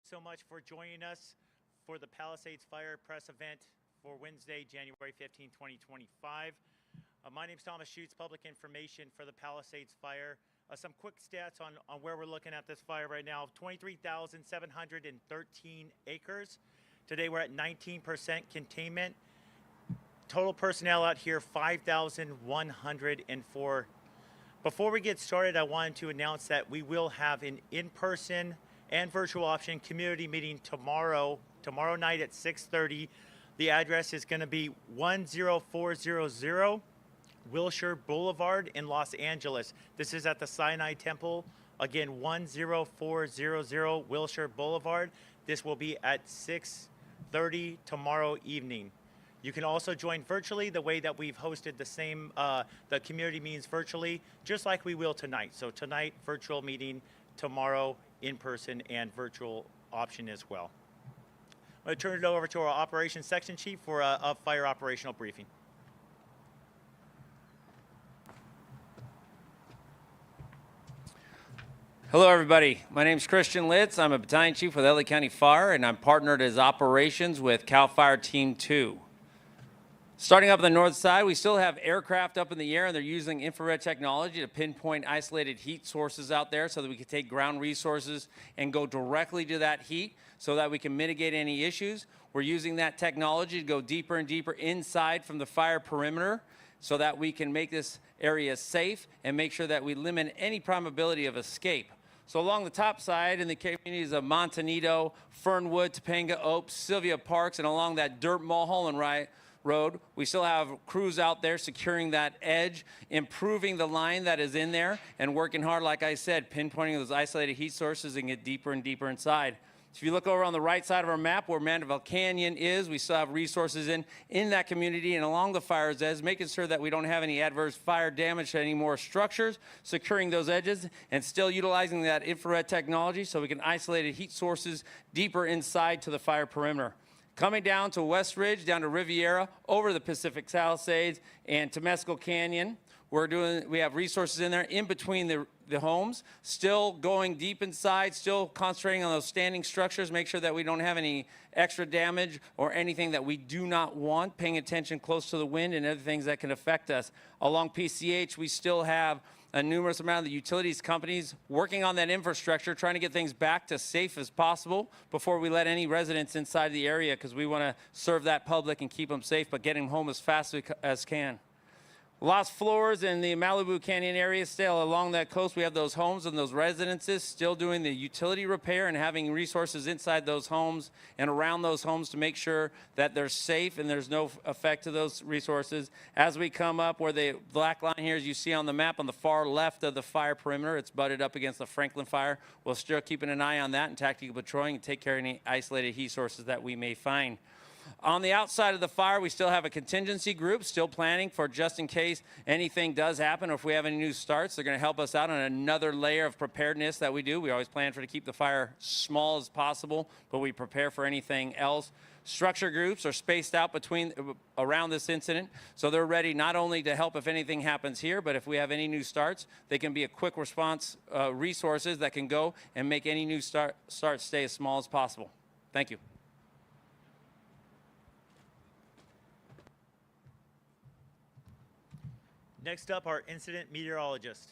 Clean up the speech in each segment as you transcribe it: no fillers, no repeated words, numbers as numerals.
so much for joining us for the Palisades Fire Press event for Wednesday, January 15, 2025. My name is Thomas Schutz, public information for the Palisades Fire. Some quick stats on where we're looking at this fire right now. 23,713 acres. Today we're at 19% containment. Total personnel out here, 5,104. Before we get started, I wanted to announce that we will have an in-person and virtual option community meeting tomorrow night at 6:30. The address is going to be 10400 Wilshire Boulevard in Los Angeles. This is at the Sinai Temple. Again, 10400 Wilshire Boulevard. This will be at 6:30 tomorrow evening. You can also join virtually the way that we've hosted the community meetings virtually, just like we will tonight. So tonight, virtual meeting, tomorrow, in-person and virtual option as well. I'm going to turn it over to our operations section chief for a fire operational briefing. Hello, everybody. My name is Christian Litz. I'm a battalion chief with LA County Fire, and I'm partnered as operations with CAL FIRE Team 2. Starting up on the north side, we still have aircraft up in the air, and they're using infrared technology to pinpoint isolated heat sources out there so that we can take ground resources and go directly to that heat so that we can mitigate any issues. We're using that technology to go deeper and deeper inside from the fire perimeter so that we can make this area safe and make sure that we limit any probability of escape. So along the top side in the communities of Montanito, Fernwood, Topanga Oaks, Sylvia Parks, and along that dirt Mulholland Road, we still have crews out there securing that edge, improving the line that is in there, and working hard, like I said, pinpointing those isolated heat sources and get deeper and deeper inside. If you look over on the right side of our map where Mandeville Canyon is, we still have resources in that community and along the fire's edge, making sure that we don't have any adverse fire damage to any more structures, securing those edges, and still utilizing that infrared technology so we can isolate heat sources deeper inside to the fire perimeter. Coming down to West Ridge, down to Riviera, over the Pacific Palisades, and Temescal Canyon, we have resources in there in between the homes, still going deep inside, still concentrating on those standing structures, make sure that we don't have any extra damage or anything that we do not want, paying attention close to the wind and other things that can affect us. Along PCH, we still have a numerous amount of the utilities companies working on that infrastructure, trying to get things back to safe as possible before we let any residents inside the area, because we want to serve that public and keep them safe, but get them home as fast as can. Lost floors in the Malibu Canyon area, still along that coast, we have those homes and those residences still doing the utility repair and having resources inside those homes and around those homes to make sure that they're safe and there's no effect to those resources. As we come up where the black line here, as you see on the map on the far left of the fire perimeter, it's butted up against the Franklin fire. We're still keeping an eye on that and tactical patrolling and take care of any isolated heat sources that we may find. On the outside of the fire, we still have a contingency group still planning for just in case anything does happen or if we have any new starts. They're going to help us out on another layer of preparedness that we do. We always plan to keep the fire small as possible, but we prepare for anything else. Structure groups are spaced out around this incident, so they're ready not only to help if anything happens here, but if we have any new starts, they can be a quick response resources that can go and make any new starts stay as small as possible. Thank you. Next up, our incident meteorologist.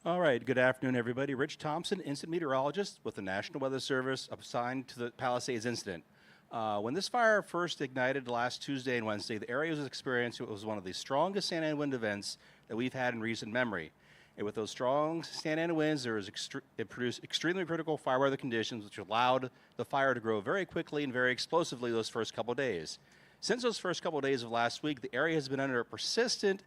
All right, good afternoon, everybody. Rich Thompson, incident meteorologist with the National Weather Service, assigned to the Palisades incident. When this fire first ignited last Tuesday and Wednesday, the area was experiencing what was one of the strongest Santa Ana wind events that we've had in recent memory. And with those strong Santa Ana winds, it produced extremely critical fire weather conditions, which allowed the fire to grow very quickly and very explosively those first couple days. Since those first couple of days of last week, the area has been under a persistent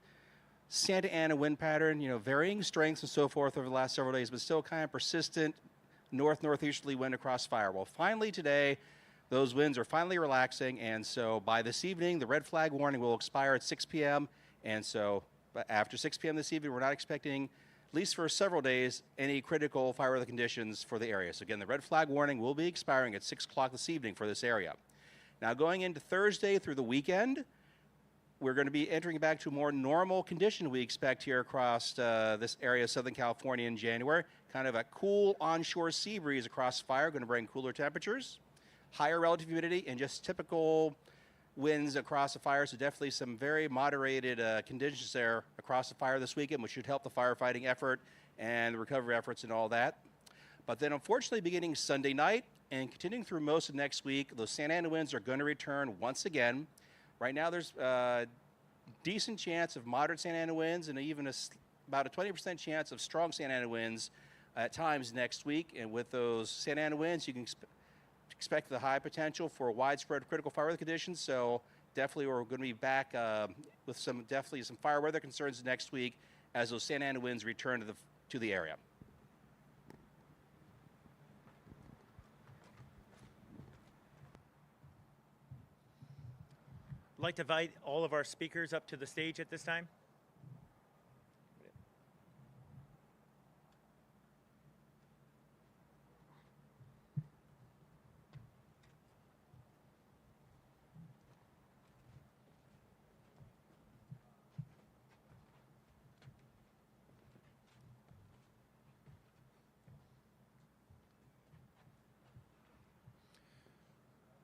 Santa Ana wind pattern, varying strengths and so forth over the last several days, but still kind of persistent northeasterly wind across fire. Well, finally today, those winds are finally relaxing, and so by this evening, the red flag warning will expire at 6 p.m., and so after 6 p.m. this evening, we're not expecting, at least for several days, any critical fire weather conditions for the area. So again, the red flag warning will be expiring at 6 o'clock this evening for this area. Now going into Thursday through the weekend, we're going to be entering back to a more normal condition we expect here across this area of Southern California in January. Kind of a cool onshore sea breeze across the fire, going to bring cooler temperatures, higher relative humidity, and just typical winds across the fire. So definitely some very moderated conditions there across the fire this weekend, which should help the firefighting effort and the recovery efforts and all that. But then unfortunately beginning Sunday night and continuing through most of next week, those Santa Ana winds are going to return once again. Right now there's a decent chance of moderate Santa Ana winds and even about a 20% chance of strong Santa Ana winds at times next week. And with those Santa Ana winds, you can expect the high potential for widespread critical fire weather conditions. So definitely we're going to be back with some fire weather concerns next week as those Santa Ana winds return to the area. I'd like to invite all of our speakers up to the stage at this time.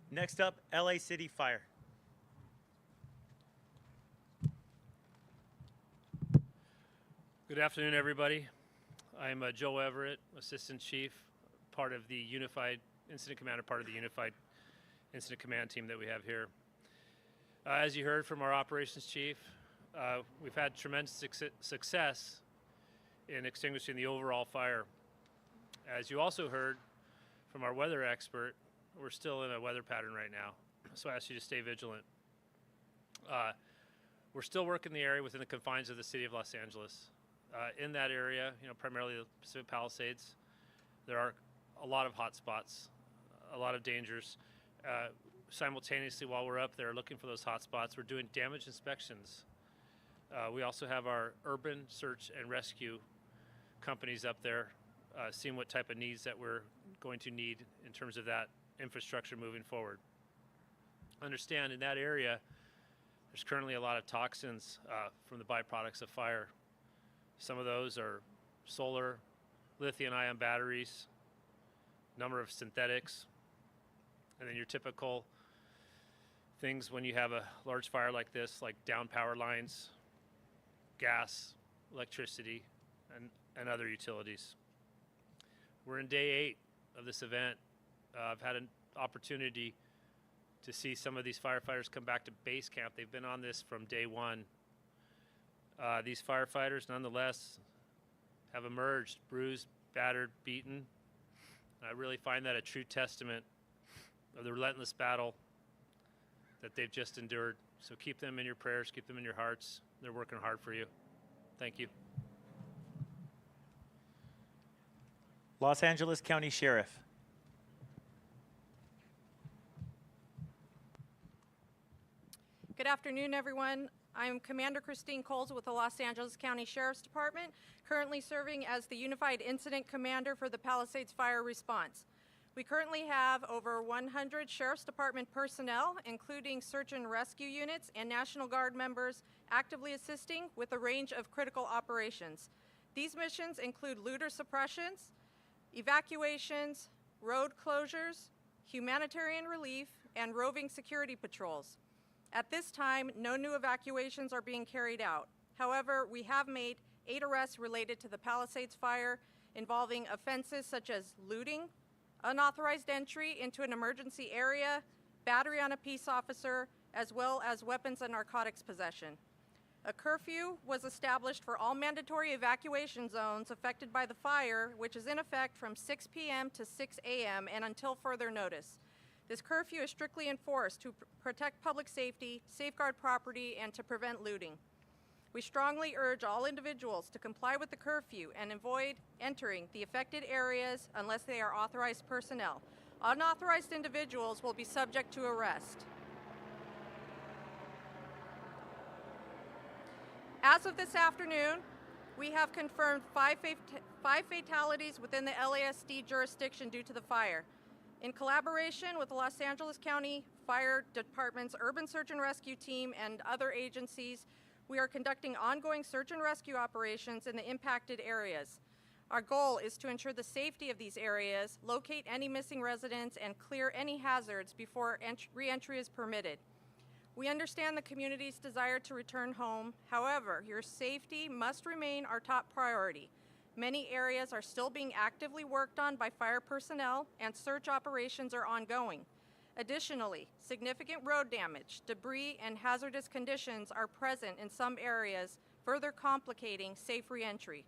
Next up, LA City Fire. Good afternoon, everybody. I'm Joe Everett, Assistant Chief, part of the Unified Incident Commander, part of the Unified Incident Command team that we have here. As you heard from our Operations Chief, we've had tremendous success in extinguishing the overall fire. As you also heard from our weather expert, we're still in a weather pattern right now, so I ask you to stay vigilant. We're still working the area within the confines of the city of Los Angeles. In that area, primarily the Pacific Palisades, there are a lot of hot spots, a lot of dangers. Simultaneously, while we're up there looking for those hot spots, we're doing damage inspections. We also have our urban search and rescue companies up there, seeing what type of needs that we're going to need in terms of that infrastructure moving forward. Understand, in that area, there's currently a lot of toxins from the byproducts of fire. Some of those are solar, lithium-ion batteries, number of synthetics, and then your typical things when you have a large fire like this, like down power lines, gas, electricity, and other utilities. We're in day 8 of this event. I've had an opportunity to see some of these firefighters come back to base camp. They've been on this from day 1. These firefighters, nonetheless, have emerged bruised, battered, beaten. I really find that a true testament of the relentless battle that they've just endured. So keep them in your prayers, keep them in your hearts. They're working hard for you. Thank you. Los Angeles County Sheriff. Good afternoon, everyone. I'm Commander Christine Coles with the Los Angeles County Sheriff's Department, currently serving as the Unified Incident Commander for the Palisades Fire Response. We currently have over 100 Sheriff's Department personnel, including search and rescue units and National Guard members, actively assisting with a range of critical operations. These missions include looter suppressions, evacuations, road closures, humanitarian relief, and roving security patrols. At this time, no new evacuations are being carried out. However, we have made 8 arrests related to the Palisades fire involving offenses such as looting, unauthorized entry into an emergency area, battery on a peace officer, as well as weapons and narcotics possession. A curfew was established for all mandatory evacuation zones affected by the fire, which is in effect from 6 p.m. to 6 a.m. and until further notice. This curfew is strictly enforced to protect public safety, safeguard property, and to prevent looting. We strongly urge all individuals to comply with the curfew and avoid entering the affected areas unless they are authorized personnel. Unauthorized individuals will be subject to arrest. As of this afternoon, we have confirmed five fatalities within the LASD jurisdiction due to the fire. In collaboration with the Los Angeles County Fire Department's Urban Search and Rescue Team and other agencies, we are conducting ongoing search and rescue operations in the impacted areas. Our goal is to ensure the safety of these areas, locate any missing residents, and clear any hazards before re-entry is permitted. We understand the community's desire to return home. However, your safety must remain our top priority. Many areas are still being actively worked on by fire personnel, and search operations are ongoing. Additionally, significant road damage, debris, and hazardous conditions are present in some areas, further complicating safe re-entry.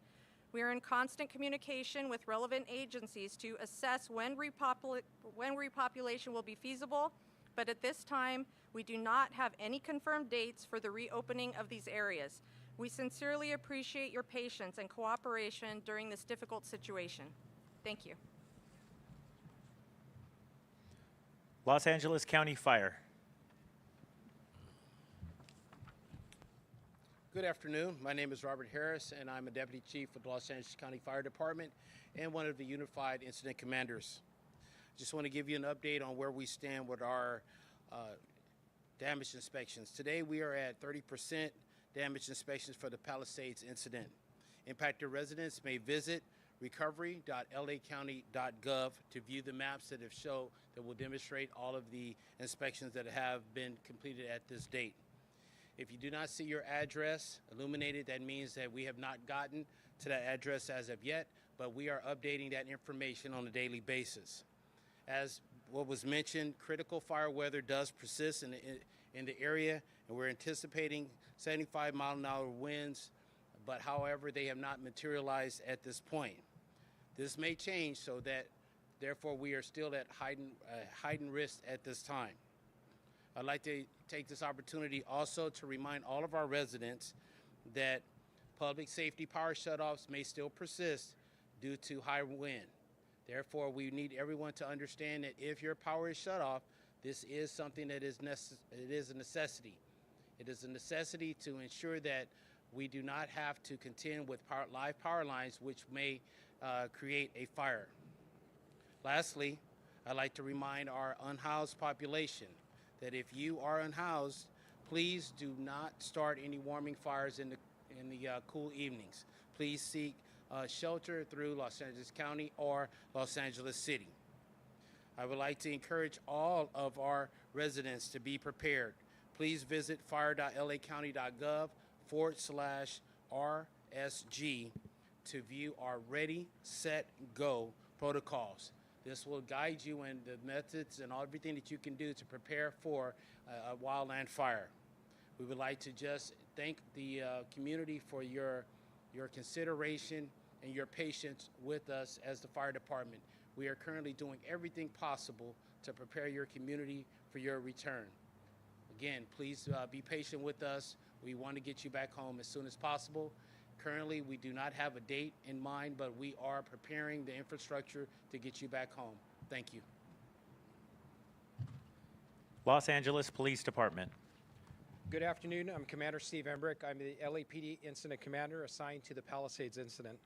We are in constant communication with relevant agencies to assess when repopulation will be feasible, but at this time, we do not have any confirmed dates for the reopening of these areas. We sincerely appreciate your patience and cooperation during this difficult situation. Thank you. Los Angeles County Fire. Good afternoon. My name is Robert Harris, and I'm a Deputy Chief with the Los Angeles County Fire Department and one of the Unified Incident Commanders. Just want to give you an update on where we stand with our damage inspections. Today we are at 30% damage inspections for the Palisades incident. Impacted residents may visit recovery.lacounty.gov to view the maps that will demonstrate all of the inspections that have been completed at this date. If you do not see your address illuminated, that means that we have not gotten to that address as of yet, but we are updating that information on a daily basis. As what was mentioned, critical fire weather does persist in the area, and we're anticipating 75-mile-an-hour winds, but however, they have not materialized at this point. This may change, so that therefore we are still at heightened risk at this time. I'd like to take this opportunity also to remind all of our residents that public safety power shutoffs may still persist due to high wind. Therefore, we need everyone to understand that if your power is shut off, this is something that is a necessity. It is a necessity to ensure that we do not have to contend with live power lines, which may create a fire. Lastly, I'd like to remind our unhoused population that if you are unhoused, please do not start any warming fires in the cool evenings. Please seek shelter through Los Angeles County or Los Angeles City. I would like to encourage all of our residents to be prepared. Please visit fire.lacounty.gov/RSG to view our Ready, Set, Go protocols. This will guide you in the methods and everything that you can do to prepare for a wildland fire. We would like to just thank the community for your consideration and your patience with us as the fire department. We are currently doing everything possible to prepare your community for your return. Again, please be patient with us. We want to get you back home as soon as possible. Currently, we do not have a date in mind, but we are preparing the infrastructure to get you back home. Thank you. Los Angeles Police Department. Good afternoon. I'm Commander Steve Embrick. I'm the LAPD Incident Commander assigned to the Palisades incident.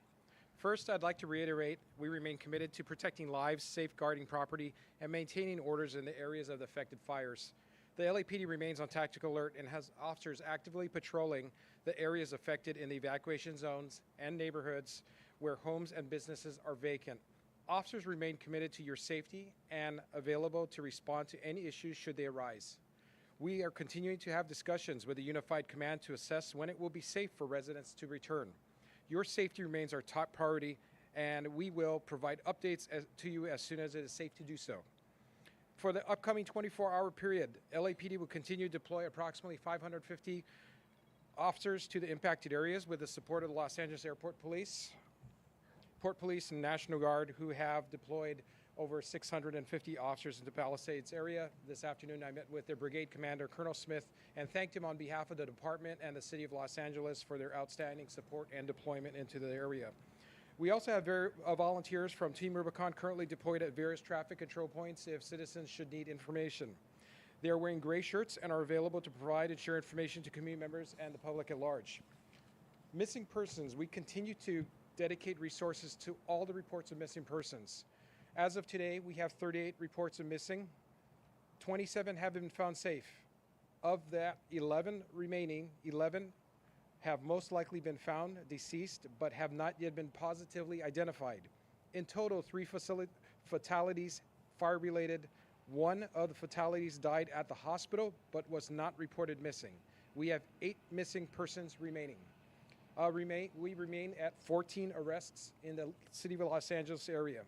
First, I'd like to reiterate we remain committed to protecting lives, safeguarding property, and maintaining orders in the areas of the affected fires. The LAPD remains on tactical alert and has officers actively patrolling the areas affected in the evacuation zones and neighborhoods where homes and businesses are vacant. Officers remain committed to your safety and available to respond to any issues should they arise. We are continuing to have discussions with the Unified Command to assess when it will be safe for residents to return. Your safety remains our top priority, and we will provide updates to you as soon as it is safe to do so. For the upcoming 24-hour period, LAPD will continue to deploy approximately 550 officers to the impacted areas with the support of the Los Angeles Airport Police, Port Police, and National Guard, who have deployed over 650 officers in the Palisades area. This afternoon, I met with their brigade commander, Colonel Smith, and thanked him on behalf of the department and the city of Los Angeles for their outstanding support and deployment into the area. We also have volunteers from Team Rubicon currently deployed at various traffic control points if citizens should need information. They are wearing gray shirts and are available to provide and share information to community members and the public at large. Missing persons, we continue to dedicate resources to all the reports of missing persons. As of today, we have 38 reports of missing. 27 have been found safe. Of that 11 remaining, 11 have most likely been found deceased but have not yet been positively identified. In total, 3 fatalities fire-related. 1 of the fatalities died at the hospital but was not reported missing. We have 8 missing persons remaining. We remain at 14 arrests in the city of Los Angeles area.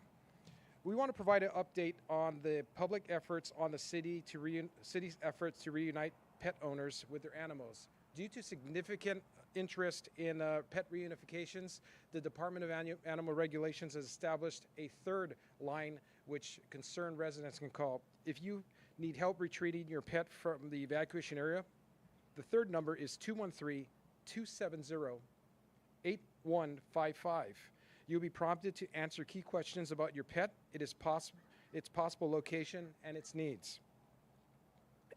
We want to provide an update on the public efforts on the city's efforts to reunite pet owners with their animals. Due to significant interest in pet reunifications, the Department of Animal Regulations has established a third line which concerned residents can call. If you need help retrieving your pet from the evacuation area, the third number is 213-270-8155. You'll be prompted to answer key questions about your pet, its possible location, and its needs.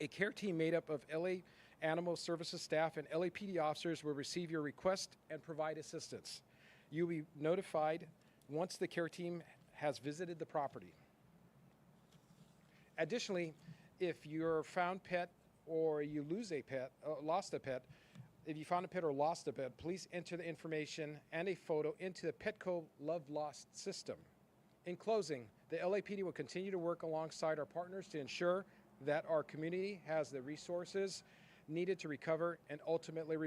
A care team made up of LA Animal Services staff and LAPD officers will receive your request and provide assistance. You'll be notified once the care team has visited the property. Additionally, if you're found pet or you lose a pet, lost a pet, if you found a pet or lost a pet, please enter the information and a photo into the Petco Love Lost system. In closing, the LAPD will continue to work alongside our partners to ensure that our community has the resources needed to recover and ultimately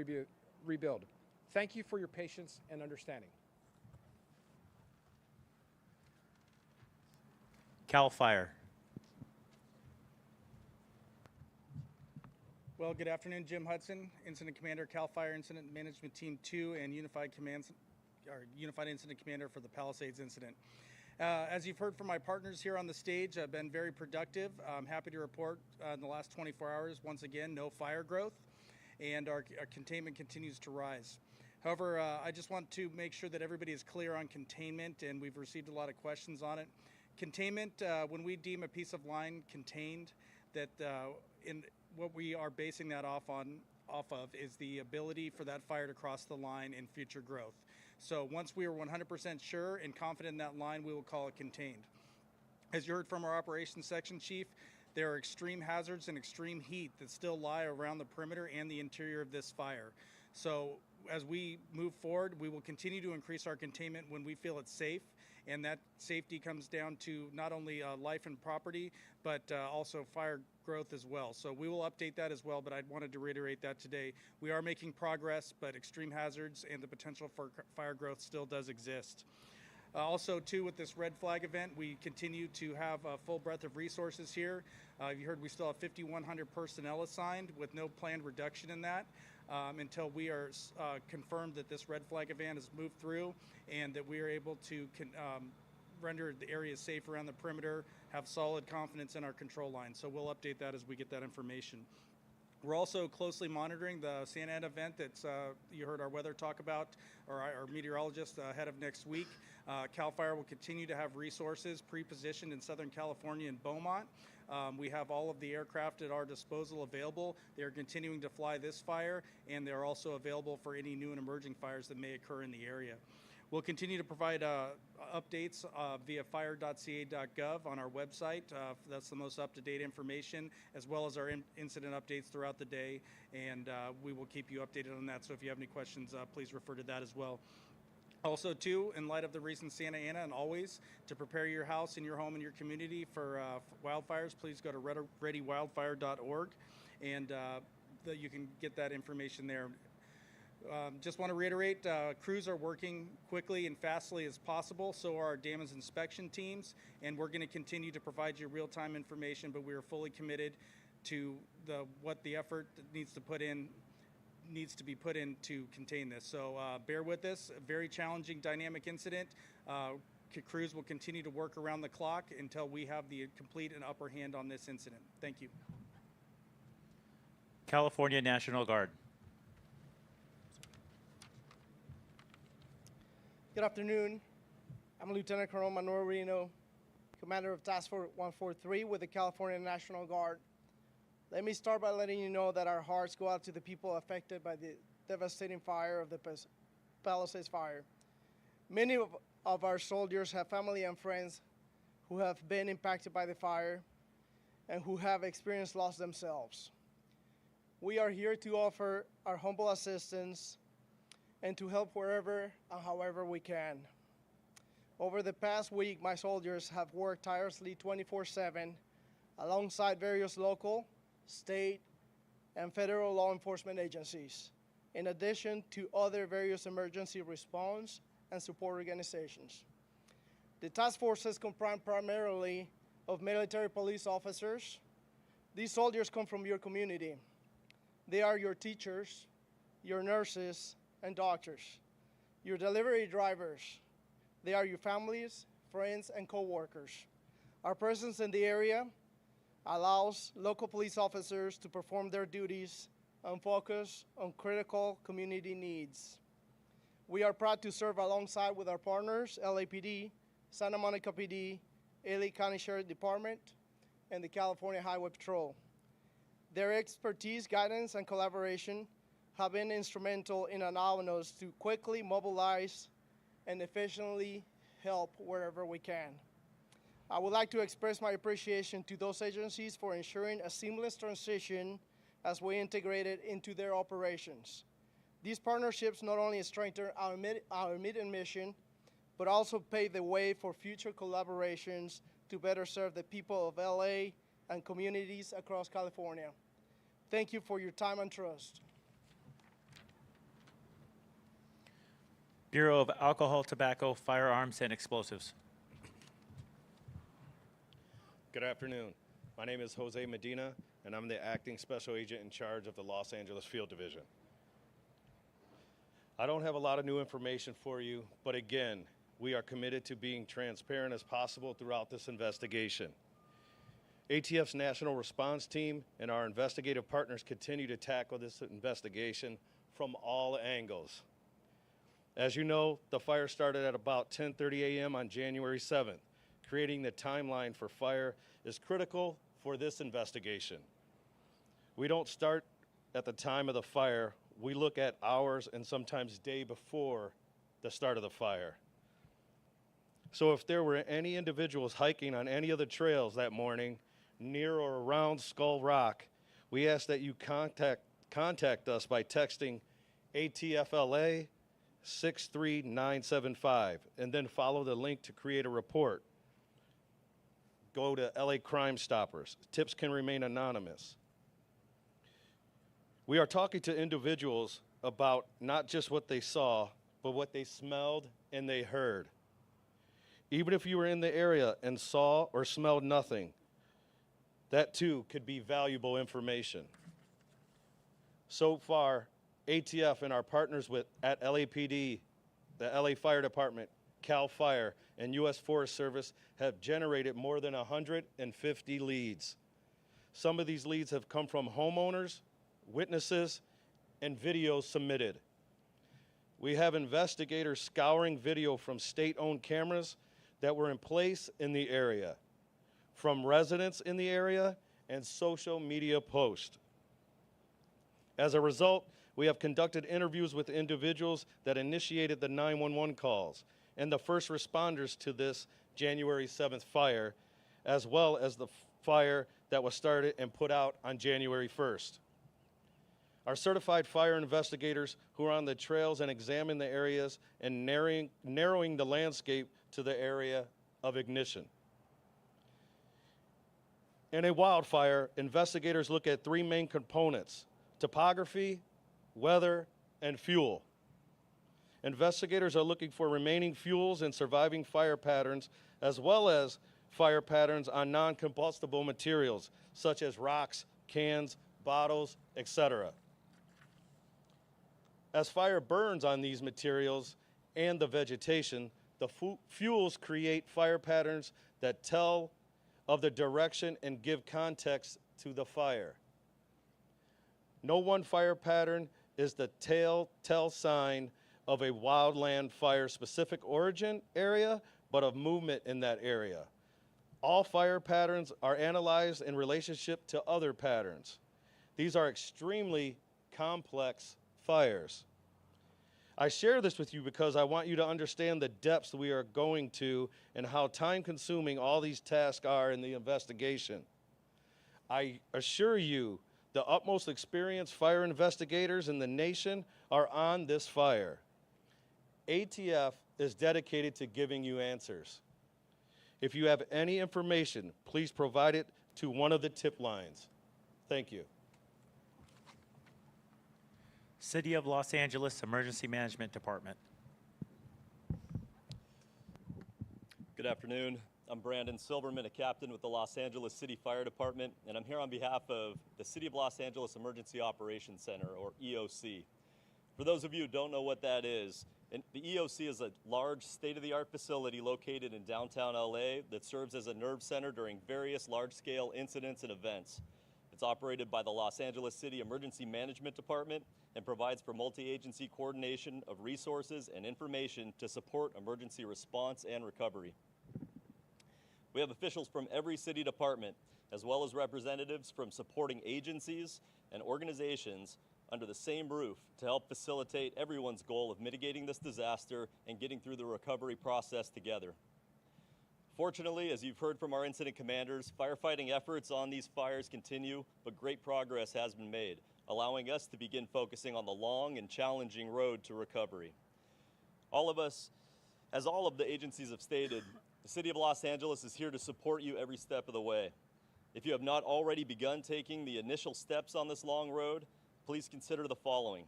rebuild. Thank you for your patience and understanding. CAL FIRE. Well, good afternoon, Jim Hudson, Incident Commander, CAL FIRE Incident Management Team 2, and Unified Incident Commander for the Palisades incident. As you've heard from my partners here on the stage, I've been very productive. I'm happy to report in the last 24 hours, once again, no fire growth, and our containment continues to rise. However, I just want to make sure that everybody is clear on containment, and we've received a lot of questions on it. Containment, when we deem a piece of line contained, that what we are basing that off of is the ability for that fire to cross the line in future growth. So once we are 100% sure and confident in that line, we will call it contained. As you heard from our operations section chief, there are extreme hazards and extreme heat that still lie around the perimeter and the interior of this fire. So as we move forward, we will continue to increase our containment when we feel it's safe. And that safety comes down to not only life and property, but also fire growth as well. So we will update that as well, but I wanted to reiterate that today. We are making progress, but extreme hazards and the potential for fire growth still does exist. Also, too, with this red flag event, we continue to have a full breadth of resources here. You heard we still have 5,100 personnel assigned with no planned reduction in that until we are confirmed that this red flag event has moved through and that we are able to render the area safe around the perimeter, have solid confidence in our control line. So we'll update that as we get that information. We're also closely monitoring the Santa Ana event that you heard our weather talk about, or our meteorologist ahead of next week. CAL FIRE will continue to have resources pre-positioned in Southern California and Beaumont. We have all of the aircraft at our disposal available. They are continuing to fly this fire, and they're also available for any new and emerging fires that may occur in the area. We'll continue to provide updates via fire.ca.gov on our website. That's the most up-to-date information, as well as our incident updates throughout the day, and we will keep you updated on that. So if you have any questions, please refer to that as well. Also, too, in light of the recent Santa Ana, and always to prepare your house and your home and your community for wildfires, please go to readywildfire.org, and you can get that information there. Just want to reiterate, crews are working quickly and fastly as possible, so are our damage inspection teams, and we're going to continue to provide you real-time information, but we are fully committed to what the effort needs to be put in to contain this. So bear with us. A very challenging, dynamic incident. Crews will continue to work around the clock until we have the complete and upper hand on this incident. Thank you. California National Guard. Good afternoon. I'm Lieutenant Colonel Manuel Reno, Commander of Task Force 143 with the California National Guard. Let me start by letting you know that our hearts go out to the people affected by the devastating fire of the Palisades fire. Many of our soldiers have family and friends who have been impacted by the fire and who have experienced loss themselves. We are here to offer our humble assistance and to help wherever and however we can. Over the past week, my soldiers have worked tirelessly 24/7 alongside various local, state, and federal law enforcement agencies, in addition to other various emergency response and support organizations. The task forces comprise primarily of military police officers. These soldiers come from your community. They are your teachers, your nurses, and doctors, your delivery drivers. They are your families, friends, and co-workers. Our presence in the area allows local police officers to perform their duties and focus on critical community needs. We are proud to serve alongside with our partners, LAPD, Santa Monica PD, LA County Sheriff Department, and the California Highway Patrol. Their expertise, guidance, and collaboration have been instrumental in allowing us to quickly mobilize and efficiently help wherever we can. I would like to express my appreciation to those agencies for ensuring a seamless transition as we integrate it into their operations. These partnerships not only strengthen our immediate mission, but also pave the way for future collaborations to better serve the people of LA and communities across California. Thank you for your time and trust. Bureau of Alcohol, Tobacco, Firearms, and Explosives. Good afternoon. My name is Jose Medina, and I'm the acting special agent in charge of the Los Angeles Field Division. I don't have a lot of new information for you, but again, we are committed to being transparent as possible throughout this investigation. ATF's National Response Team and our investigative partners continue to tackle this investigation from all angles. As you know, the fire started at about 10:30 a.m. on January 7th. Creating the timeline for fire is critical for this investigation. We don't start at the time of the fire. We look at hours and sometimes day before the start of the fire. So if there were any individuals hiking on any of the trails that morning near or around Skull Rock, we ask that you contact us by texting ATFLA 63975 and then follow the link to create a report. Go to LA Crime Stoppers. Tips can remain anonymous. We are talking to individuals about not just what they saw, but what they smelled and they heard. Even if you were in the area and saw or smelled nothing, that too could be valuable information. So far, ATF and our partners at LAPD, the LA Fire Department, CAL FIRE, and U.S. Forest Service have generated more than 150 leads. Some of these leads have come from homeowners, witnesses, and videos submitted. We have investigators scouring video from state-owned cameras that were in place in the area, from residents in the area, and social media posts. As a result, we have conducted interviews with individuals that initiated the 911 calls and the first responders to this January 7th fire, as well as the fire that was started and put out on January 1st. Our certified fire investigators who are on the trails and examine the areas and narrowing the landscape to the area of ignition. In a wildfire, investigators look at three main components: topography, weather, and fuel. Investigators are looking for remaining fuels and surviving fire patterns, as well as fire patterns on non-combustible materials, such as rocks, cans, bottles, etc. As fire burns on these materials and the vegetation, the fuels create fire patterns that tell of the direction and give context to the fire. No one fire pattern is the telltale sign of a wildland fire specific origin area, but of movement in that area. All fire patterns are analyzed in relationship to other patterns. These are extremely complex fires. I share this with you because I want you to understand the depths we are going to and how time-consuming all these tasks are in the investigation. I assure you, the utmost experienced fire investigators in the nation are on this fire. ATF is dedicated to giving you answers. If you have any information, please provide it to one of the tip lines. Thank you. City of Los Angeles Emergency Management Department. Good afternoon. I'm Brandon Silverman, a captain with the Los Angeles City Fire Department, and I'm here on behalf of the City of Los Angeles Emergency Operations Center, or EOC. For those of you who don't know what that is, the EOC is a large state-of-the-art facility located in downtown LA that serves as a nerve center during various large-scale incidents and events. It's operated by the Los Angeles City Emergency Management Department and provides for multi-agency coordination of resources and information to support emergency response and recovery. We have officials from every city department, as well as representatives from supporting agencies and organizations under the same roof to help facilitate everyone's goal of mitigating this disaster and getting through the recovery process together. Fortunately, as you've heard from our incident commanders, firefighting efforts on these fires continue, but great progress has been made, allowing us to begin focusing on the long and challenging road to recovery. All of us, as all of the agencies have stated, the City of Los Angeles is here to support you every step of the way. If you have not already begun taking the initial steps on this long road, please consider the following.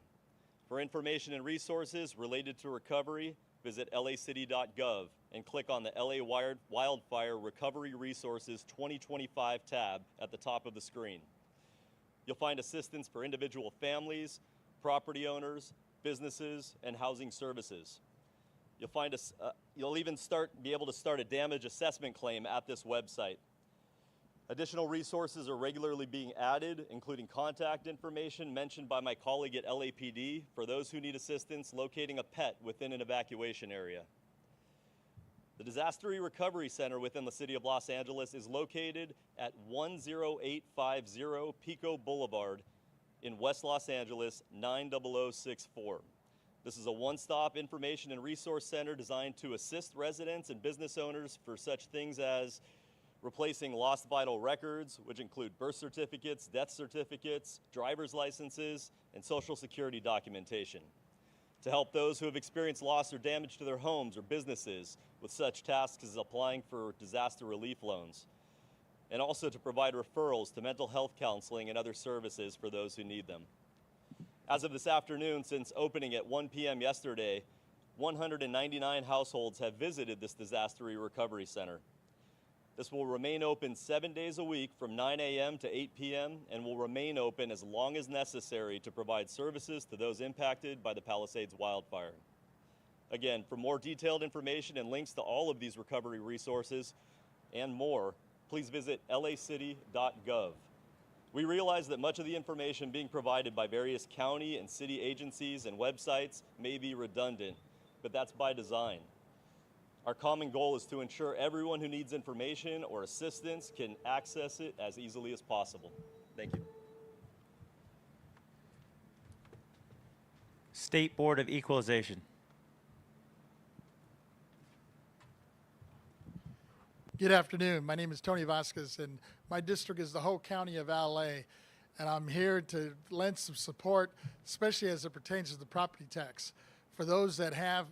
For information and resources related to recovery, visit lacity.gov and click on the LA Wildfire Recovery Resources 2025 tab at the top of the screen. You'll find assistance for individual families, property owners, businesses, and housing services. You'll even be able to start a damage assessment claim at this website. Additional resources are regularly being added, including contact information mentioned by my colleague at LAPD for those who need assistance locating a pet within an evacuation area. The Disaster Recovery Center within the City of Los Angeles is located at 10850 Pico Boulevard in West Los Angeles, 90064. This is a one-stop information and resource center designed to assist residents and business owners for such things as replacing lost vital records, which include birth certificates, death certificates, driver's licenses, and social security documentation. To help those who have experienced loss or damage to their homes or businesses with such tasks as applying for disaster relief loans. And also to provide referrals to mental health counseling and other services for those who need them. As of this afternoon, since opening at 1 p.m. yesterday, 199 households have visited this Disaster Recovery Center. This will remain open 7 days a week from 9 a.m. to 8 p.m. and will remain open as long as necessary to provide services to those impacted by the Palisades wildfire. Again, for more detailed information and links to all of these recovery resources and more, please visit lacity.gov. We realize that much of the information being provided by various county and city agencies and websites may be redundant, but that's by design. Our common goal is to ensure everyone who needs information or assistance can access it as easily as possible. Thank you. State Board of Equalization. Good afternoon. My name is Tony Vasquez, and my district is the whole county of LA. And I'm here to lend some support, especially as it pertains to the property tax. For those that have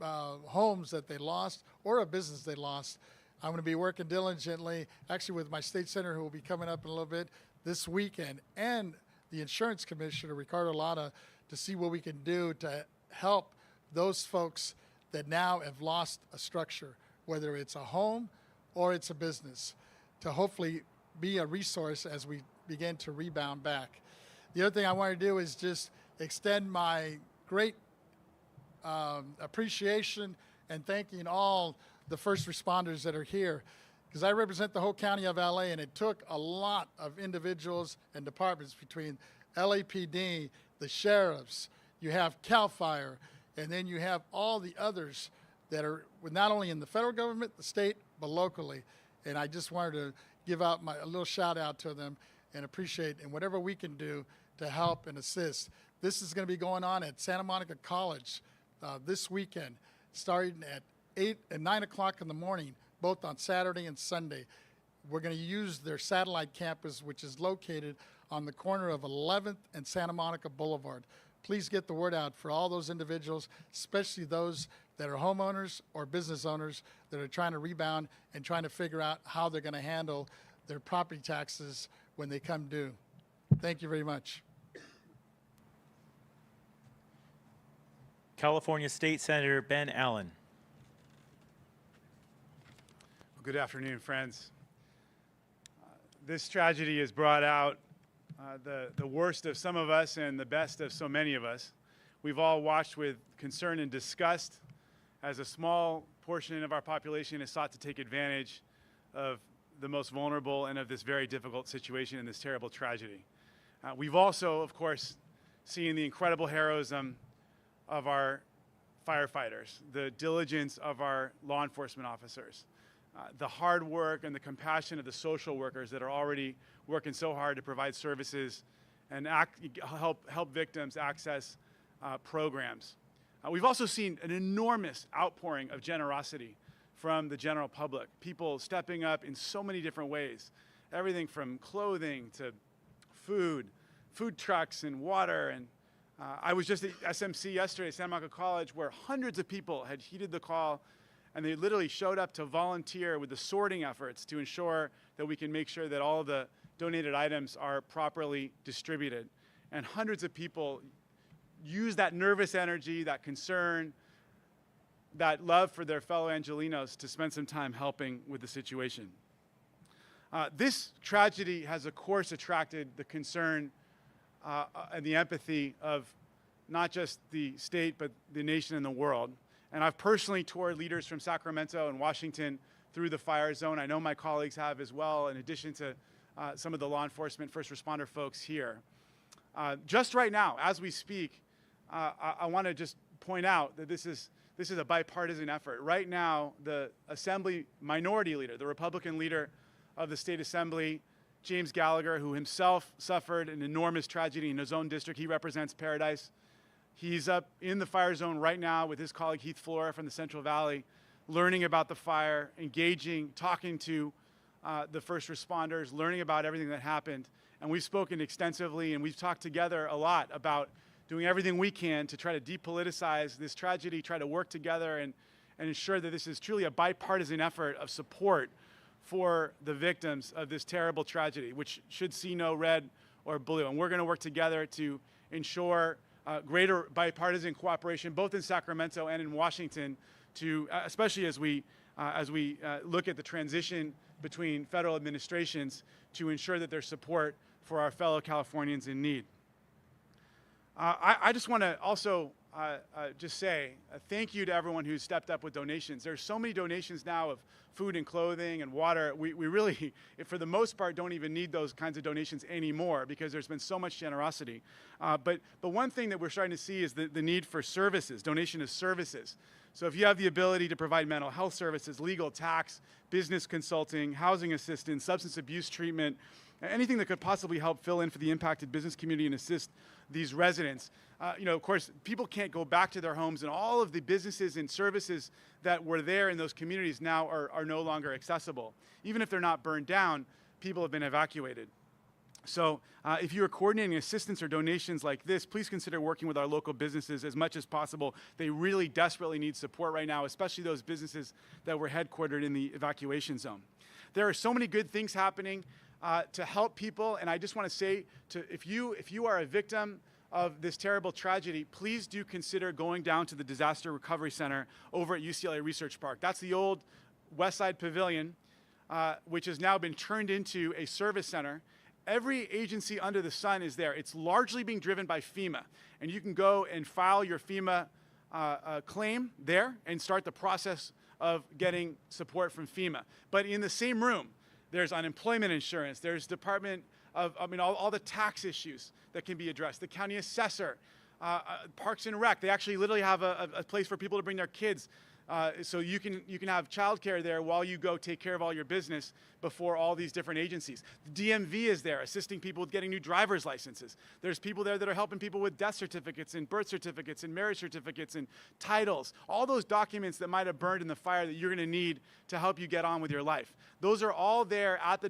homes that they lost or a business they lost, I'm going to be working diligently, actually with my state senator who will be coming up in a little bit this weekend, and the insurance commissioner, Ricardo Lada, to see what we can do to help those folks that now have lost a structure, whether it's a home or it's a business, to hopefully be a resource as we begin to rebound back. The other thing I want to do is just extend my great appreciation and thanking all the first responders that are here, because I represent the whole county of LA, and it took a lot of individuals and departments between LAPD, the sheriffs, you have CAL FIRE, and then you have all the others that are not only in the federal government, the state, but locally. And I just wanted to give out a little shout out to them and appreciate, and whatever we can do to help and assist. This is going to be going on at Santa Monica College this weekend, starting at 8 and 9 o'clock in the morning, both on Saturday and Sunday. We're going to use their satellite campus, which is located on the corner of 11th and Santa Monica Boulevard. Please get the word out for all those individuals, especially those that are homeowners or business owners that are trying to rebound and trying to figure out how they're going to handle their property taxes when they come due. Thank you very much. California State Senator Ben Allen. Good afternoon, friends. This tragedy has brought out the worst of some of us and the best of so many of us. We've all watched with concern and disgust as a small portion of our population has sought to take advantage of the most vulnerable and of this very difficult situation and this terrible tragedy. We've also, of course, seen the incredible heroism of our firefighters, the diligence of our law enforcement officers, the hard work and the compassion of the social workers that are already working so hard to provide services and help victims access programs. We've also seen an enormous outpouring of generosity from the general public, people stepping up in so many different ways, everything from clothing to food trucks and water. And I was just at SMC yesterday, Santa Monica College, where hundreds of people had heeded the call, and they literally showed up to volunteer with the sorting efforts to ensure that we can make sure that all of the donated items are properly distributed. And hundreds of people use that nervous energy, that concern, that love for their fellow Angelenos to spend some time helping with the situation. This tragedy has, of course, attracted the concern and the empathy of not just the state, but the nation and the world. And I've personally toured leaders from Sacramento and Washington through the fire zone. I know my colleagues have as well, in addition to some of the law enforcement first responder folks here. Just right now, as we speak, I want to just point out that this is a bipartisan effort. Right now, the Assembly Minority Leader, the Republican leader of the State Assembly, James Gallagher, who himself suffered an enormous tragedy in his own district. He represents Paradise. He's up in the fire zone right now with his colleague Heath Flora from the Central Valley, learning about the fire, engaging, talking to the first responders, learning about everything that happened. And we've spoken extensively, and we've talked together a lot about doing everything we can to try to depoliticize this tragedy, try to work together and ensure that this is truly a bipartisan effort of support for the victims of this terrible tragedy, which should see no red or blue. And we're going to work together to ensure greater bipartisan cooperation, both in Sacramento and in Washington, to especially as we look at the transition between federal administrations, to ensure that there's support for our fellow Californians in need. I just want to also just say thank you to everyone who's stepped up with donations. There's so many donations now of food and clothing and water. We really, for the most part, don't even need those kinds of donations anymore because there's been so much generosity. But one thing that we're starting to see is the need for services, donation of services. So if you have the ability to provide mental health services, legal, tax, business consulting, housing assistance, substance abuse treatment, anything that could possibly help fill in for the impacted business community and assist these residents. Of course, people can't go back to their homes, and all of the businesses and services that were there in those communities now are no longer accessible. Even if they're not burned down, people have been evacuated. So if you are coordinating assistance or donations like this, please consider working with our local businesses as much as possible. They really desperately need support right now, especially those businesses that were headquartered in the evacuation zone. There are so many good things happening to help people, and I just want to say, if you are a victim of this terrible tragedy, please do consider going down to the Disaster Recovery Center over at UCLA Research Park. That's the old West Side Pavilion, which has now been turned into a service center. Every agency under the sun is there. It's largely being driven by FEMA, and you can go and file your FEMA claim there and start the process of getting support from FEMA. But in the same room, there's unemployment insurance, there's Department of, all the tax issues that can be addressed, the county assessor, Parks and Rec. They actually literally have a place for people to bring their kids. so you can have childcare there while you go take care of all your business before all these different agencies. The DMV is there assisting people with getting new driver's licenses. There's people there that are helping people with death certificates and birth certificates and marriage certificates and titles. All those documents that might have burned in the fire that you're going to need to help you get on with your life. Those are all there at the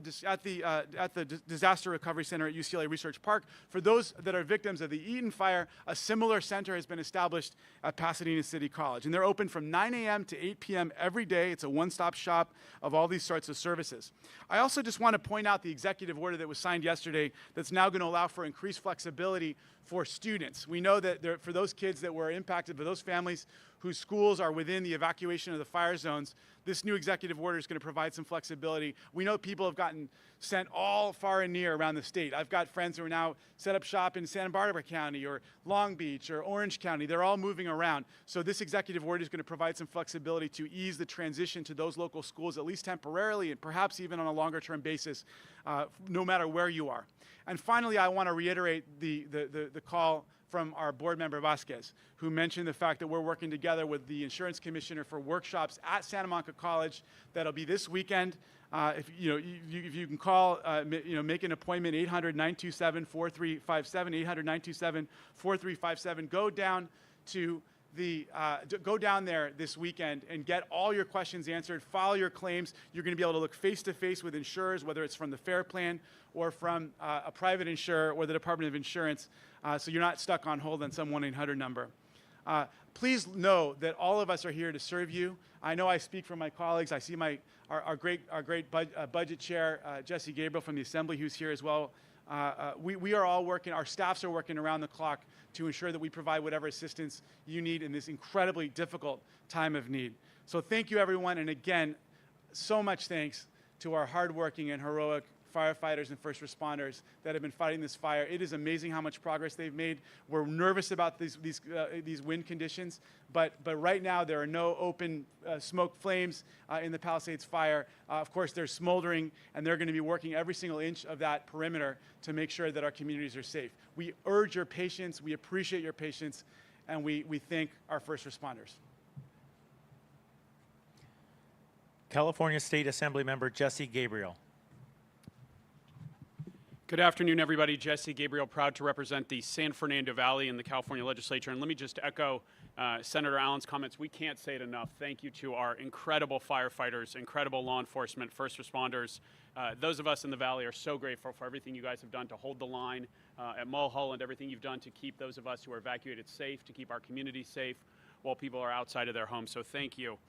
Disaster Recovery Center at UCLA Research Park. For those that are victims of the Eaton fire, a similar center has been established at Pasadena City College, and they're open from 9 a.m. to 8 p.m. every day. It's a one-stop shop of all these sorts of services. I also just want to point out the executive order that was signed yesterday that's now going to allow for increased flexibility for students. We know that for those kids that were impacted, for those families whose schools are within the evacuation of the fire zones, this new executive order is going to provide some flexibility. We know people have gotten sent all far and near around the state. I've got friends who are now set up shop in Santa Barbara County or Long Beach or Orange County. They're all moving around. So this executive order is going to provide some flexibility to ease the transition to those local schools, at least temporarily and perhaps even on a longer term basis, no matter where you are. And finally, I want to reiterate the call from our board member Vasquez, who mentioned the fact that we're working together with the insurance commissioner for workshops at Santa Monica College. That'll be this weekend. If you can call, make an appointment, 800-927-4357, 800-927-4357. Go down to go down there this weekend and get all your questions answered, file your claims. You're going to be able to look face to face with insurers, whether it's from the FAIR Plan or from a private insurer or the Department of Insurance, so you're not stuck on hold on some 1-800 number. Please know that all of us are here to serve you. I know I speak for my colleagues. I see our great budget chair, Jesse Gabriel from the Assembly, who's here as well. We are all working, our staffs are working around the clock to ensure that we provide whatever assistance you need in this incredibly difficult time of need. So thank you, everyone, and again, so much thanks to our hardworking and heroic firefighters and first responders that have been fighting this fire. It is amazing how much progress they've made. We're nervous about these wind conditions, but right now there are no open smoke flames in the Palisades fire. Of course, they're smoldering, and they're going to be working every single inch of that perimeter to make sure that our communities are safe. We urge your patience, we appreciate your patience, and we thank our first responders. California State Assembly Member Jesse Gabriel. Good afternoon, everybody. Jesse Gabriel, proud to represent the San Fernando Valley in the California legislature. And let me just echo Senator Allen's comments. We can't say it enough. Thank you to our incredible firefighters, incredible law enforcement, first responders. Those of us in the Valley are so grateful for everything you guys have done to hold the line at Mulholland, everything you've done to keep those of us who are evacuated safe, to keep our community safe while people are outside of their homes. So thank you.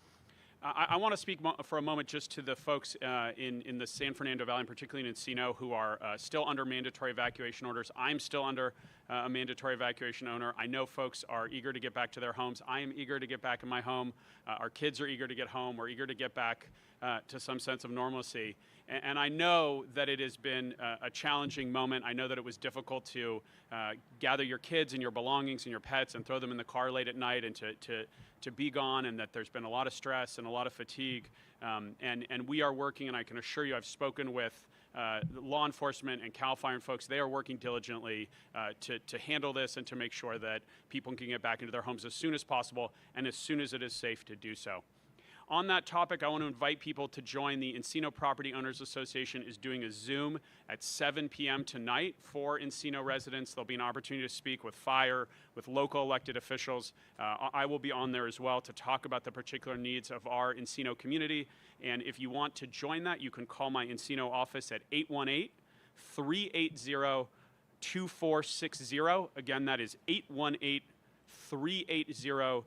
I want to speak for a moment just to the folks in the San Fernando Valley, and particularly in Encino, who are still under mandatory evacuation orders. I'm still under a mandatory evacuation order. I know folks are eager to get back to their homes. I am eager to get back in my home. Our kids are eager to get home. We're eager to get back to some sense of normalcy. And I know that it has been a challenging moment. I know that it was difficult to gather your kids and your belongings and your pets and throw them in the car late at night and to be gone, and that there's been a lot of stress and a lot of fatigue. And we are working, and I can assure you I've spoken with law enforcement and CAL FIRE and folks. They are working diligently to handle this and to make sure that people can get back into their homes as soon as possible and as soon as it is safe to do so. On that topic, I want to invite people to join the Encino Property Owners Association is doing a Zoom at 7 p.m. tonight for Encino residents. There'll be an opportunity to speak with fire, with local elected officials. I will be on there as well to talk about the particular needs of our Encino community. And if you want to join that, you can call my Encino office at 818-380-2460. Again, that is 818-380-2460.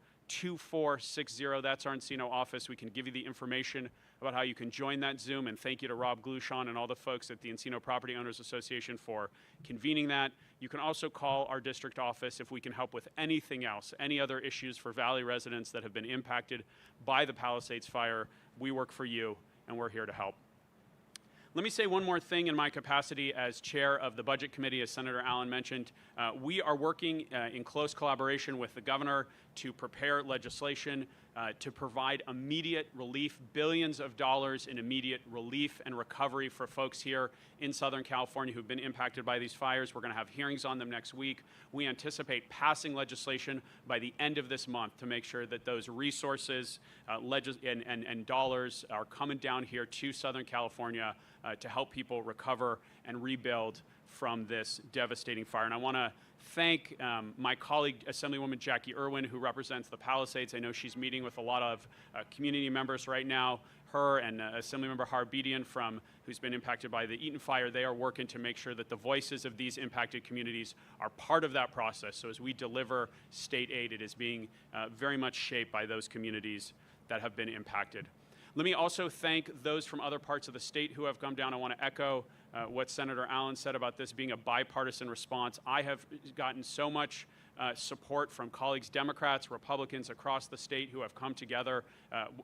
That's our Encino office. We can give you the information about how you can join that Zoom, and thank you to Rob Glushon and all the folks at the Encino Property Owners Association for convening that. You can also call our district office if we can help with anything else, any other issues for Valley residents that have been impacted by the Palisades fire. We work for you, and we're here to help. Let me say one more thing in my capacity as chair of the Budget Committee, as Senator Allen mentioned. We are working in close collaboration with the governor to prepare legislation to provide immediate relief, billions of dollars in immediate relief and recovery for folks here in Southern California who've been impacted by these fires. We're going to have hearings on them next week. We anticipate passing legislation by the end of this month to make sure that those resources and dollars are coming down here to Southern California to help people recover and rebuild from this devastating fire. And I want to thank my colleague, Assemblywoman Jackie Irwin, who represents the Palisades. I know she's meeting with a lot of community members right now. Her and Assemblymember Harbedian, who's been impacted by the Eaton fire, they are working to make sure that the voices of these impacted communities are part of that process. So as we deliver state aid, it is being very much shaped by those communities that have been impacted. Let me also thank those from other parts of the state who have come down. I want to echo what Senator Allen said about this being a bipartisan response. I have gotten so much support from colleagues, Democrats, Republicans across the state who have come together.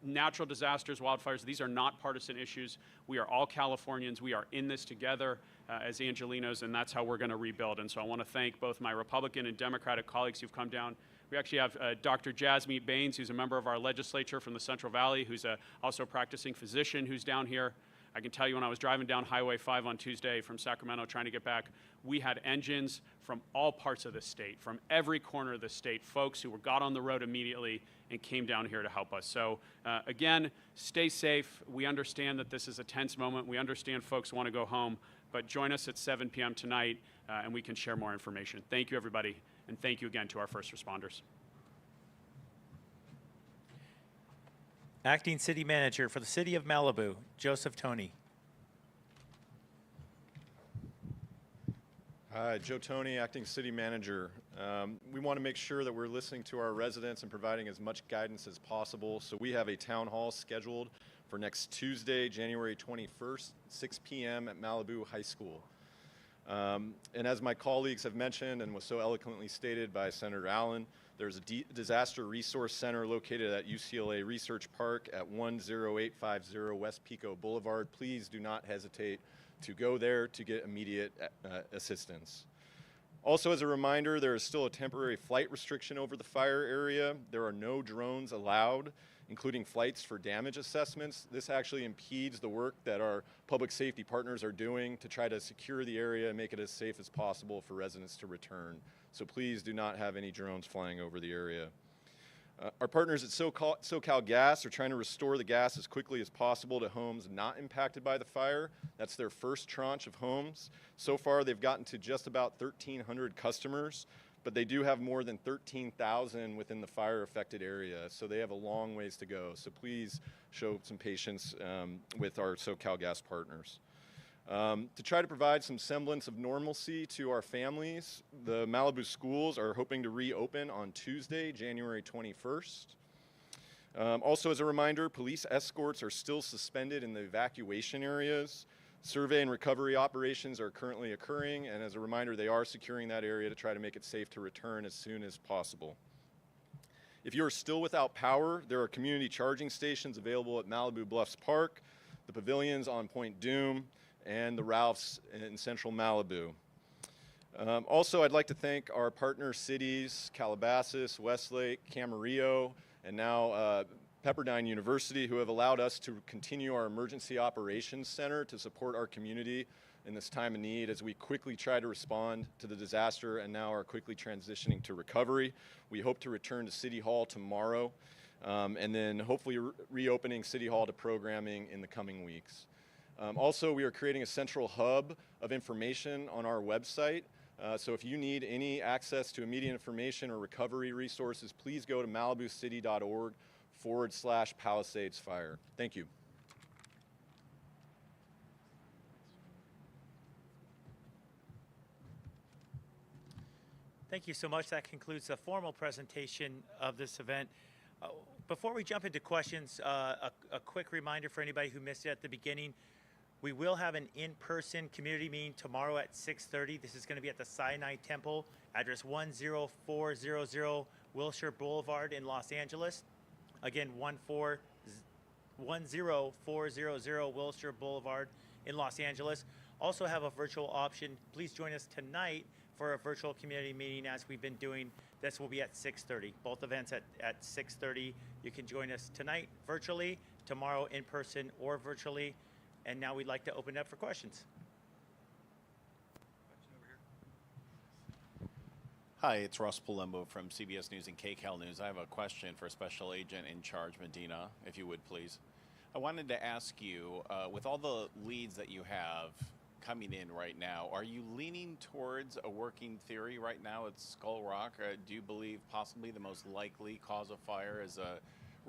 Natural disasters, wildfires, these are not partisan issues. We are all Californians. We are in this together as Angelinos, and that's how we're going to rebuild. And so I want to thank both my Republican and Democratic colleagues who've come down. We actually have Dr. Jasmeet Bains, who's a member of our legislature from the Central Valley, who's also a practicing physician who's down here. I can tell you when I was driving down Highway 5 on Tuesday from Sacramento trying to get back, we had engines from all parts of the state, from every corner of the state, folks who got on the road immediately and came down here to help us. So again, stay safe. We understand that this is a tense moment. We understand folks want to go home, but join us at 7 p.m. tonight and we can share more information. Thank you, everybody, and thank you again to our first responders. Acting City Manager for the City of Malibu, Joseph Toney. Hi, Joe Toney, Acting City Manager. We want to make sure that we're listening to our residents and providing as much guidance as possible. So we have a town hall scheduled for next Tuesday, January 21st, 6 p.m. at Malibu High School. And as my colleagues have mentioned and was so eloquently stated by Senator Allen, there's a disaster resource center located at UCLA Research Park at 10850 West Pico Boulevard. Please do not hesitate to go there to get immediate assistance. Also, as a reminder, there is still a temporary flight restriction over the fire area. There are no drones allowed, including flights for damage assessments. This actually impedes the work that our public safety partners are doing to try to secure the area and make it as safe as possible for residents to return. So please do not have any drones flying over the area. Our partners at SoCal Gas are trying to restore the gas as quickly as possible to homes not impacted by the fire. That's their first tranche of homes. So far, they've gotten to just about 1,300 customers, but they do have more than 13,000 within the fire-affected area, so they have a long ways to go. So please show some patience with our SoCal Gas partners. To try to provide some semblance of normalcy to our families, the Malibu schools are hoping to reopen on Tuesday, January 21st. Also, as a reminder, police escorts are still suspended in the evacuation areas. Survey and recovery operations are currently occurring, and as a reminder, they are securing that area to try to make it safe to return as soon as possible. If you are still without power, there are community charging stations available at Malibu Bluffs Park, the pavilions on Point Doom, and the Ralphs in central Malibu. Also, I'd like to thank our partner cities, Calabasas, Westlake, Camarillo, and now Pepperdine University, who have allowed us to continue our Emergency Operations Center to support our community in this time of need as we quickly try to respond to the disaster and now are quickly transitioning to recovery. We hope to return to City Hall tomorrow and then hopefully reopening City Hall to programming in the coming weeks. Also, we are creating a central hub of information on our website. So if you need any access to immediate information or recovery resources, please go to malibucity.org/Palisades Fire. Thank you. Thank you so much. That concludes the formal presentation of this event. Before we jump into questions, a quick reminder for anybody who missed it at the beginning. We will have an in-person community meeting tomorrow at 6:30. This is going to be at the Sinai Temple, address 10400 Wilshire Boulevard in Los Angeles. Again, 10400 Wilshire Boulevard in Los Angeles. Also have a virtual option. Please join us tonight for a virtual community meeting as we've been doing. This will be at 6:30. Both events at 6:30 You can join us tonight virtually, tomorrow in person or virtually. And now we'd like to open it up for questions. Hi, it's Russ Palumbo from CBS News and KCAL News. I have a question for Special Agent in Charge Medina, if you would please. I wanted to ask you, with all the leads that you have coming in right now, are you leaning towards a working theory right now at Skull Rock? Do you believe possibly the most likely cause of fire is a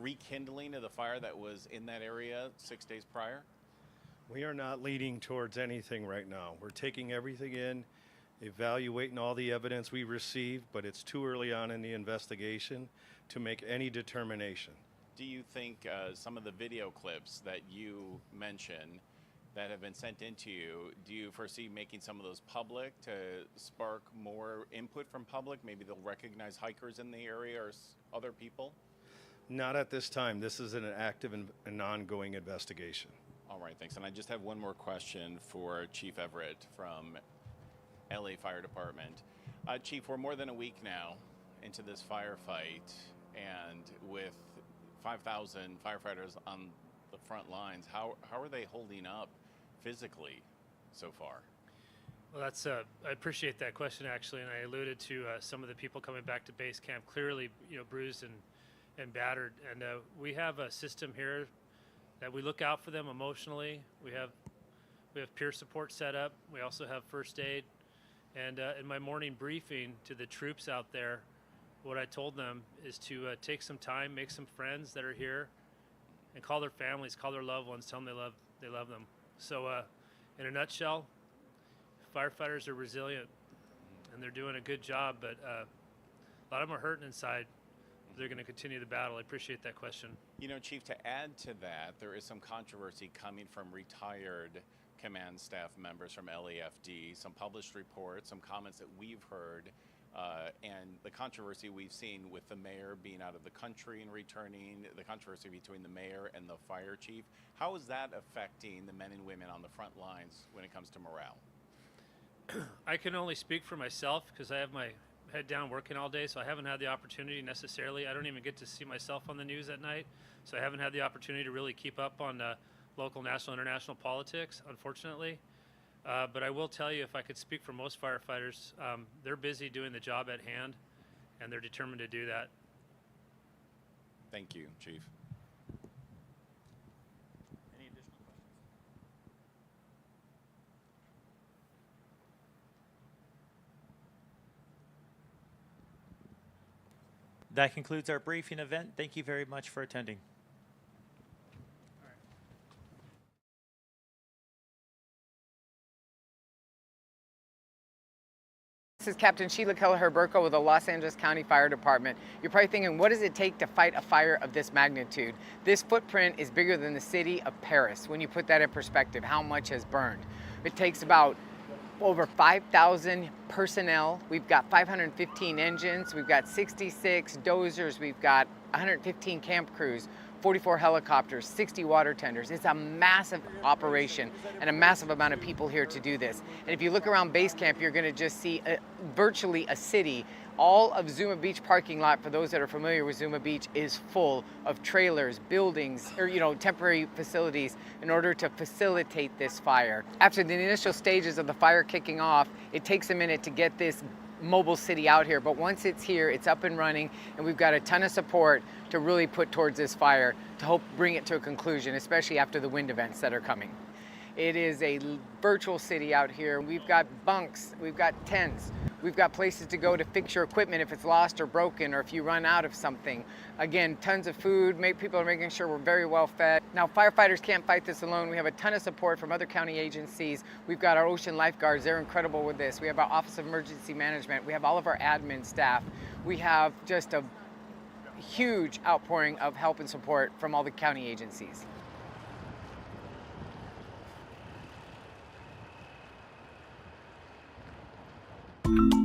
rekindling of the fire that was in that area 6 days prior? We are not leaning towards anything right now. We're taking everything in, evaluating all the evidence we received, but it's too early on in the investigation to make any determination. Do you think some of the video clips that you mentioned that have been sent into you, do you foresee making some of those public to spark more input from public? Maybe they'll recognize hikers in the area or other people? Not at this time. This is an active and ongoing investigation. All right, thanks. And I just have one more question for Chief Everett from LA Fire Department. Chief, we're more than a week now into this firefight, and with 5,000 firefighters on the front lines, how are they holding up physically so far? Well, that's I appreciate that question, actually, and I alluded to some of the people coming back to base camp clearly, bruised and battered, and we have a system here that we look out for them emotionally. We have peer support set up. We also have first aid, and in my morning briefing to the troops out there, what I told them is to take some time, make some friends that are here, and call their families, call their loved ones, tell them they love them. So, in a nutshell, firefighters are resilient, and they're doing a good job. But a lot of them are hurting inside. They're going to continue the battle. I appreciate that question. Chief, to add to that, there is some controversy coming from retired command staff members from LAFD, some published reports, some comments that we've heard. And the controversy we've seen with the mayor being out of the country and returning, the controversy between the mayor and the fire chief. How is that affecting the men and women on the front lines when it comes to morale? I can only speak for myself because I have my head down working all day, so I haven't had the opportunity necessarily. I don't even get to see myself on the news at night, so I haven't had the opportunity to really keep up on local, national, international politics, unfortunately. But I will tell you, if I could speak for most firefighters, they're busy doing the job at hand, and they're determined to do that. Thank you, Chief. Any additional questions? That concludes our briefing event. Thank you very much for attending. This is Captain Sheila Kelleher-Burko with the Los Angeles County Fire Department. You're probably thinking, what does it take to fight a fire of this magnitude? This footprint is bigger than the city of Paris. When you put that in perspective, how much has burned? It takes about over 5,000 personnel. We've got 515 engines. We've got 66 dozers. We've got 115 camp crews, 44 helicopters, 60 water tenders. It's a massive operation and a massive amount of people here to do this. And if you look around base camp, you're going to just see virtually a city. All of Zuma Beach parking lot, for those that are familiar with Zuma Beach, is full of trailers, buildings, or temporary facilities in order to facilitate this fire. After the initial stages of the fire kicking off, it takes a minute to get this mobile city out here, but once it's here, it's up and running, and we've got a ton of support to really put towards this fire to help bring it to a conclusion, especially after the wind events that are coming. It is a virtual city out here. We've got bunks, we've got tents, we've got places to go to fix your equipment if it's lost or broken or if you run out of something. Again, tons of food, people are making sure we're very well fed. Now, firefighters can't fight this alone. We have a ton of support from other county agencies. We've got our ocean lifeguards, they're incredible with this. We have our Office of Emergency Management. We have all of our admin staff. We have just a huge outpouring of help and support from all the county agencies. you